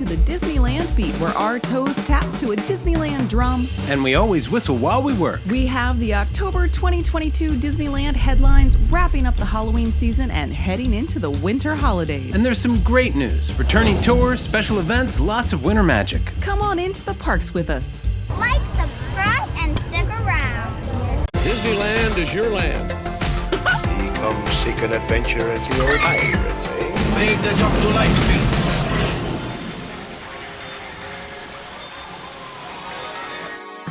to the Disneyland Beat, where our toes tap to a Disneyland drum. And we always whistle while we work. We have the October 2022 Disneyland headlines, wrapping up the Halloween season and heading into the winter holidays. And there's some great news. Returning tours, special events, lots of winter magic. Come on into the parks with us. Like, subscribe, and stick around. Disneyland is your land. Come seek an adventure into your pirates, eh? Make the jump to Livestreams.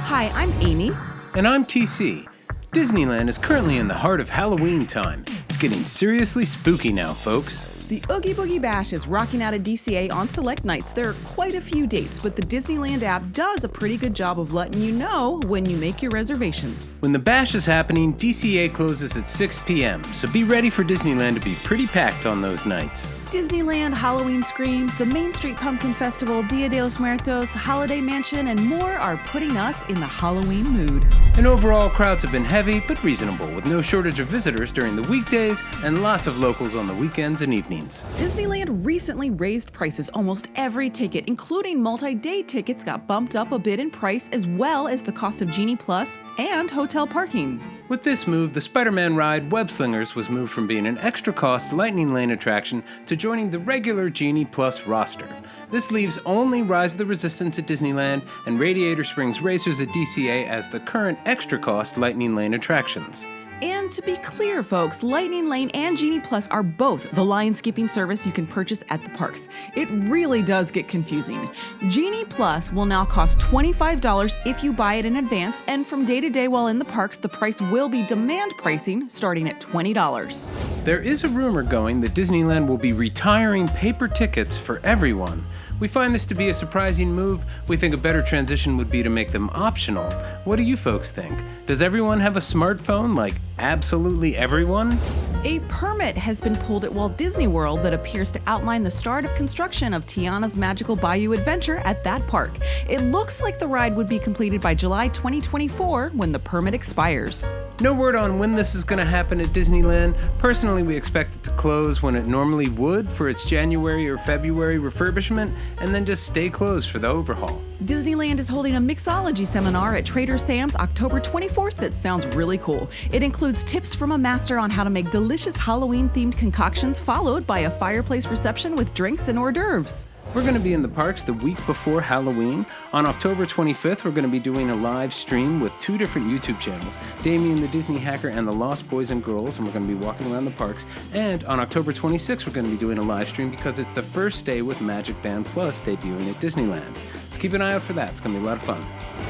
Hi, I'm Amy. And I'm TC. Disneyland is currently in the heart of Halloweentime. It's getting seriously spooky now, folks. The Oogie Boogie Bash is rocking out at DCA on select nights. There are quite a few dates, but the Disneyland app does a pretty good job of letting you know when you make your reservations. When the bash is happening, DCA closes at 6 p.m., so be ready for Disneyland to be pretty packed on those nights. Disneyland, Halloween Screams, the Main Street Pumpkin Festival, Dia de los Muertos, Holiday Mansion, and more are putting us in the Halloween mood. And overall, crowds have been heavy but reasonable, with no shortage of visitors during the weekdays and lots of locals on the weekends and evenings. Disneyland recently raised prices. Almost every ticket, including multi-day tickets, got bumped up a bit in price, as well as the cost of Genie Plus and hotel parking. With this move, the Spider-Man ride Web Slingers was moved from being an extra-cost Lightning Lane attraction to joining the regular Genie Plus roster. This leaves only Rise of the Resistance at Disneyland and Radiator Springs Racers at DCA as the current extra-cost Lightning Lane attractions. And to be clear, folks, Lightning Lane and Genie Plus are both the line skipping service you can purchase at the parks. It really does get confusing. Genie Plus will now cost $25 if you buy it in advance, and from day to day while in the parks, the price will be demand pricing starting at $20. There is a rumor going that Disneyland will be retiring paper tickets for everyone. We find this to be a surprising move. We think a better transition would be to make them optional. What do you folks think? Does everyone have a smartphone, like absolutely everyone? A permit has been pulled at Walt Disney World that appears to outline the start of construction of Tiana's Magical Bayou Adventure at that park. It looks like the ride would be completed by July 2024 when the permit expires. No word on when this is going to happen at Disneyland. Personally, we expect it to close when it normally would for its January or February refurbishment, and then just stay closed for the overhaul. Disneyland is holding a Mixology seminar at Trader Sam's October 24th that sounds really cool. It includes tips from a master on how to make delicious Halloween-themed concoctions, followed by a fireplace reception with drinks and hors d'oeuvres. We're going to be in the parks the week before Halloween. On October 25th, we're going to be doing a live stream with two different YouTube channels, Damien the Disney Hacker and the Lost Boys and Girls, and we're going to be walking around the parks. And on October 26th, we're going to be doing a live stream because it's the first day with Magic Band Plus debuting at Disneyland. So keep an eye out for that. It's going to be a lot of fun.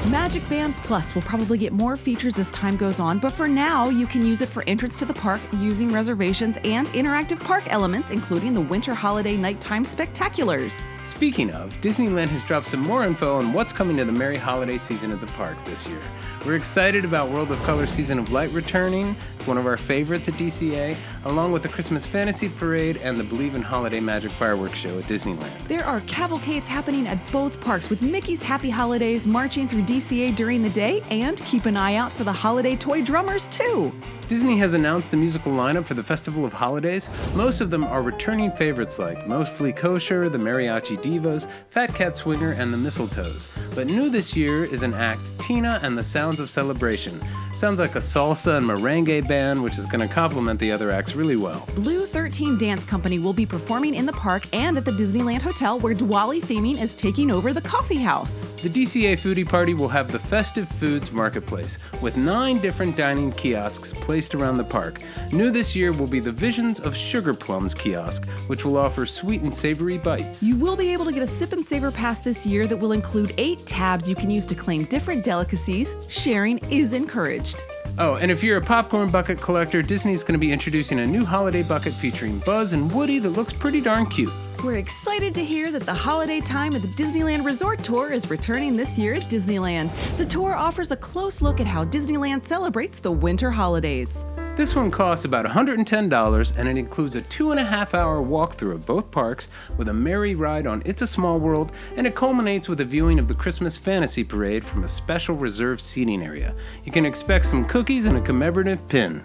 Magic Band Plus will probably get more features as time goes on, but for now, you can use it for entrance to the park using reservations and interactive park elements, including the winter holiday nighttime spectaculars. Speaking of, Disneyland has dropped some more info on what's coming to the merry holiday season at the parks this year. We're excited about World of Color Season of Light returning. It's one of our favorites at DCA, along with the Christmas Fantasy Parade and the Believe in Holiday Magic Fireworks Show at Disneyland. There are cavalcades happening at both parks, with Mickey's Happy Holidays marching through DCA during the day, and keep an eye out for the holiday toy drummers too. Disney has announced the musical lineup for the Festival of Holidays. Most of them are returning favorites like Mostly Kosher, the Mariachi Divas, Fat Cat Swinger, and the Mistletoes. But new this year is an act, Tina and the Sounds of Celebration. Sounds like a salsa and merengue band, which is going to complement the other acts really well. Blue 13 Dance Company will be performing in the park and at the Disneyland Hotel, where Diwali theming is taking over the coffee house. The DCA Foodie Party will have the Festive Foods Marketplace, with 9 different dining kiosks placed around the park. New this year will be the Visions of Sugar Plums kiosk, which will offer sweet and savory bites. You will be able to get a Sip and Savor pass this year that will include 8 tabs you can use to claim different delicacies. Sharing is encouraged. Oh, and if you're a popcorn bucket collector, Disney's going to be introducing a new holiday bucket featuring Buzz and Woody that looks pretty darn cute. We're excited to hear that the holiday time at the Disneyland Resort Tour is returning this year at Disneyland. The tour offers a close look at how Disneyland celebrates the winter holidays. This one costs about $110, and it includes a 2.5-hour walkthrough of both parks with a merry ride on It's a Small World, and it culminates with a viewing of the Christmas Fantasy Parade from a special reserved seating area. You can expect some cookies and a commemorative pin.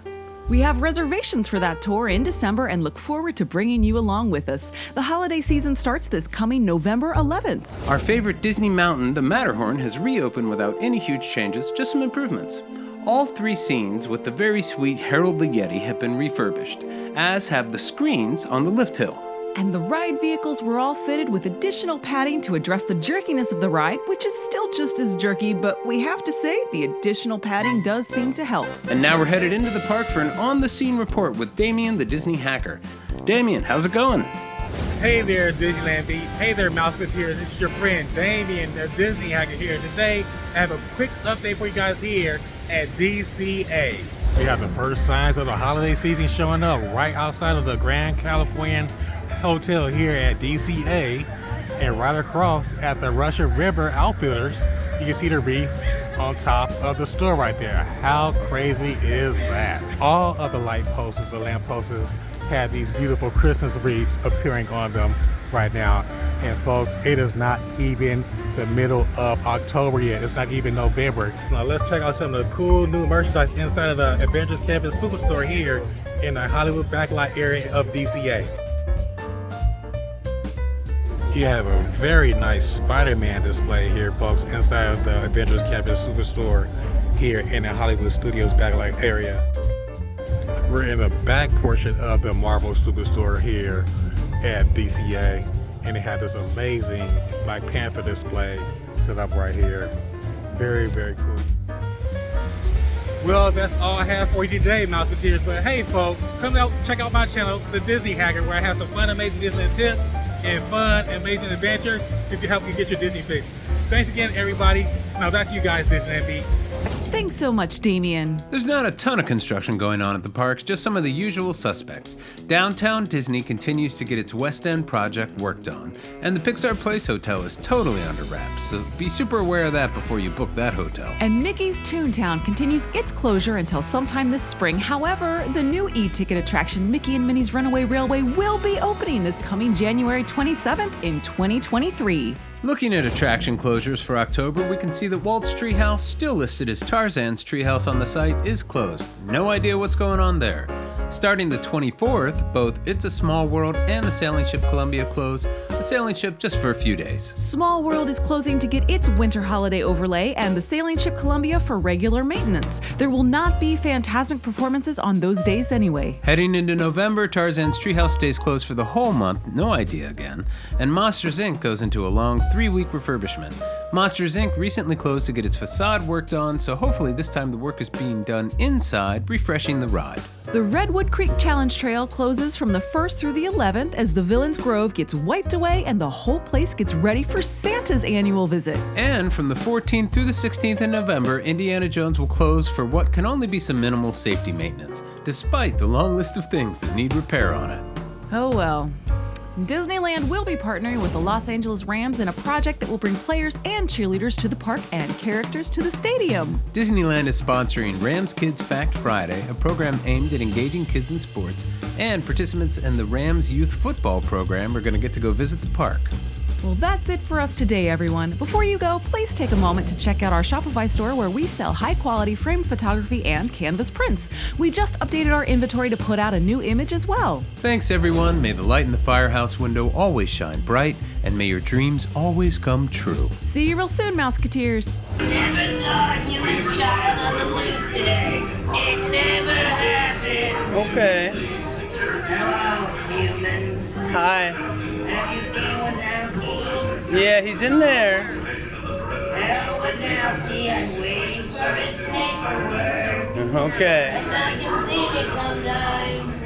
We have reservations for that tour in December and look forward to bringing you along with us. The holiday season starts this coming November 11th. Our favorite Disney mountain, the Matterhorn, has reopened without any huge changes, just some improvements. All 3 scenes with the very sweet Harold the Yeti have been refurbished, as have the screens on the lift hill. And the ride vehicles were all fitted with additional padding to address the jerkiness of the ride, which is still just as jerky, but we have to say the additional padding does seem to help. And now we're headed into the park for an on-the-scene report with Damien the Disney Hacker. Damien, how's it going? Hey there, Disneyland Beat. Hey there, Mouseketeers. It's your friend Damien, the Disney Hacker here. Today, I have a quick update for you guys here at DCA. We have the first signs of the holiday season showing up right outside of the Grand Californian Hotel here at DCA, and right across at the Russian River Outfitters, you can see the wreath on top of the store right there. How crazy is that? All of the light posters, the lamp posters, have these beautiful Christmas wreaths appearing on them right now. And folks, it is not even the middle of October yet. It's not even November. Now let's check out some of the cool new merchandise inside of the Avengers Superstore here in the Hollywood backlot area of DCA. You have a very nice Spider-Man display here, folks, inside of the Avengers Campus Superstore here in the Hollywood Studios backlot area. We're in the back portion of the Marvel Superstore here at DCA, and they have this amazing Black Panther display set up right here. Very, very cool. Well, that's all I have for you today, Mouseketeers. But hey, folks, come out, check out my channel, The Disney Hacker, where I have some fun, amazing Disneyland tips and fun, amazing adventure to help you get your Disney fix. Thanks again, everybody. Now back to you guys, Disneyland Beat. Thanks so much, Damien. There's not a ton of construction going on at the parks, just some of the usual suspects. Downtown Disney continues to get its West End project worked on, and the Pixar Place Hotel is totally under wraps, so be super aware of that before you book that hotel. And Mickey's Toontown continues its closure until sometime this spring. However, the new e-ticket attraction, Mickey and Minnie's Runaway Railway, will be opening this coming January 27th in 2023. Looking at attraction closures for October, we can see that Walt's Treehouse, still listed as Tarzan's Treehouse on the site, is closed. No idea what's going on there. Starting the 24th, both It's a Small World and the Sailing Ship Columbia close. The Sailing Ship just for a few days. Small World is closing to get its winter holiday overlay, and the Sailing Ship Columbia for regular maintenance. There will not be Phantasmic performances on those days anyway. Heading into November, Tarzan's Treehouse stays closed for the whole month, no idea again, and Monsters Inc. goes into a long 3-week refurbishment. Monsters Inc. recently closed to get its facade worked on, so hopefully this time the work is being done inside, refreshing the ride. The Redwood Creek Challenge Trail closes from the 1st through the 11th as the Villains Grove gets wiped away and the whole place gets ready for Santa's annual visit. And from the 14th through the 16th in November, Indiana Jones will close for what can only be some minimal safety maintenance, despite the long list of things that need repair on it. Oh well. Disneyland will be partnering with the Los Angeles Rams in a project that will bring players and cheerleaders to the park and characters to the stadium. Disneyland is sponsoring Rams Kids Fact Friday, a program aimed at engaging kids in sports, and participants in the Rams Youth Football program are going to get to go visit the park. Well, that's it for us today, everyone. Before you go, please take a moment to check out our Shopify store where we sell high-quality framed photography and canvas prints. We just updated our inventory to put out a new image as well. Thanks, everyone. May the light in the firehouse window always shine bright, and may your dreams always come true. See you real soon, Mouseketeers. Never saw a human child on the loose today. It never happened. Okay. Hello, humans. Hi. Have you seen Wazowski? Yeah, he's in there. Tell Wazowski I'm waiting for his paperwork. Okay. If I can see it sometime.